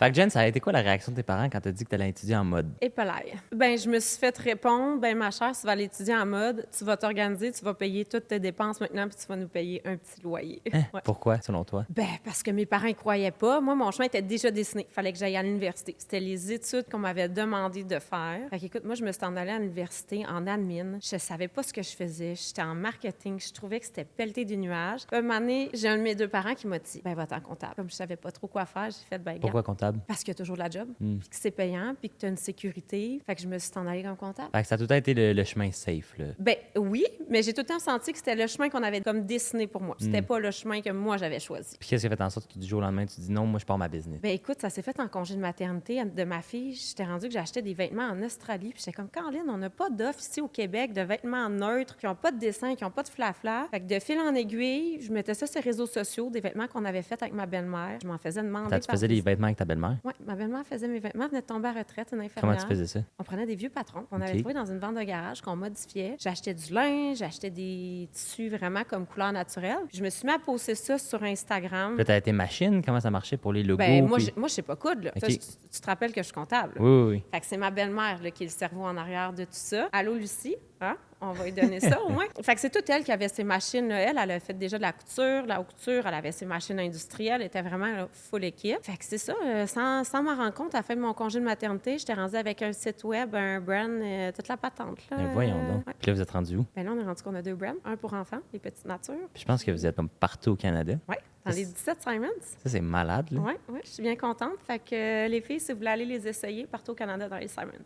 Fait que Jen, ça a été quoi la réaction de tes parents quand t'as dit que t'allais étudier en mode? Épelaye. Ben, je me suis fait répondre, ben ma chère, tu vas aller étudier en mode, tu vas t'organiser, tu vas payer toutes tes dépenses maintenant, puis tu vas nous payer un petit loyer. Hein? Ouais. Pourquoi, selon toi? Ben, parce que mes parents ne croyaient pas. Moi, mon chemin était déjà dessiné. Il fallait que j'aille à l'université. C'était les études qu'on m'avait demandé de faire. Fait qu'écoute, moi, je me suis en allée à l'université en admin. Je savais pas ce que je faisais. J'étais en marketing. Je trouvais que c'était pelleté du nuage. Puis, un moment donné, j'ai un de mes deux parents qui m'a dit, ben, va-t'en comptable. Comme je savais pas trop quoi faire, j'ai fait, ben, gars, Pourquoi comptable? parce qu'il y a toujours de la job, puis que c'est payant, puis que tu as une sécurité. Fait que je me suis en allée comme comptable. Fait que ça a tout le temps été le chemin safe, là. Ben oui, mais j'ai tout le temps senti que c'était le chemin qu'on avait comme dessiné pour moi. C'était pas le chemin que moi j'avais choisi. Puis qu'est-ce qui a fait en sorte que du jour au lendemain, tu dis non, moi, je pars ma business? Ben écoute, ça s'est fait en congé de maternité de ma fille. J'étais rendue que j'achetais des vêtements en Australie. Puis j'étais comme, Caroline, on n'a pas d'offre ici au Québec de vêtements neutres, qui n'ont pas de dessin, qui n'ont pas de flafla. Fait que de fil en aiguille, je mettais ça sur les réseaux sociaux, des vêtements qu'on avait faits avec ma belle-mère. Je m'en faisais demander. Tu faisais les vêtements avec ta belle-mère? Oui, ma belle-mère faisait mes vêtements. Elle venait de tomber à retraite, une Comment infirmière. tu faisais ça? On prenait des vieux patrons qu'on avait OK. trouvés dans une vente de garage, qu'on modifiait. J'achetais du linge, j'achetais des tissus vraiment comme couleur naturelle. Puis je me suis mis à poster ça sur Instagram. Puis là, t'as été machine, comment ça marchait pour les logos? Ben, moi, puis- moi, je sais pas coudre. Là. OK. Ça, tu te rappelles que je suis comptable. Oui, oui, oui. Fait que c'est ma belle-mère là, qui est le cerveau en arrière de tout ça. Allô, Lucie? Hein? On va lui donner ça au moins. Fait que c'est toute elle qui avait ses machines. Là. Elle a fait déjà de la couture. La haute couture, elle avait ses machines industrielles. Elle était vraiment là, full équipe. Fait que c'est ça. Sans m'en rendre compte, à la fin de mon congé de maternité, j'étais rendue avec un site web, un brand, toute la patente. Là. Ben voyons donc. Ouais. Puis là, vous êtes rendu où? Ben là, on est rendu qu'on a 2 brands. Un pour enfants, les petites natures. Puis je pense que vous êtes comme partout au Canada. Oui, dans Ça, les 17 Simons. Ça, c'est malade, là. Oui, je suis bien contente. Fait que les filles, si vous voulez aller les essayer, partout au Canada dans les Simons.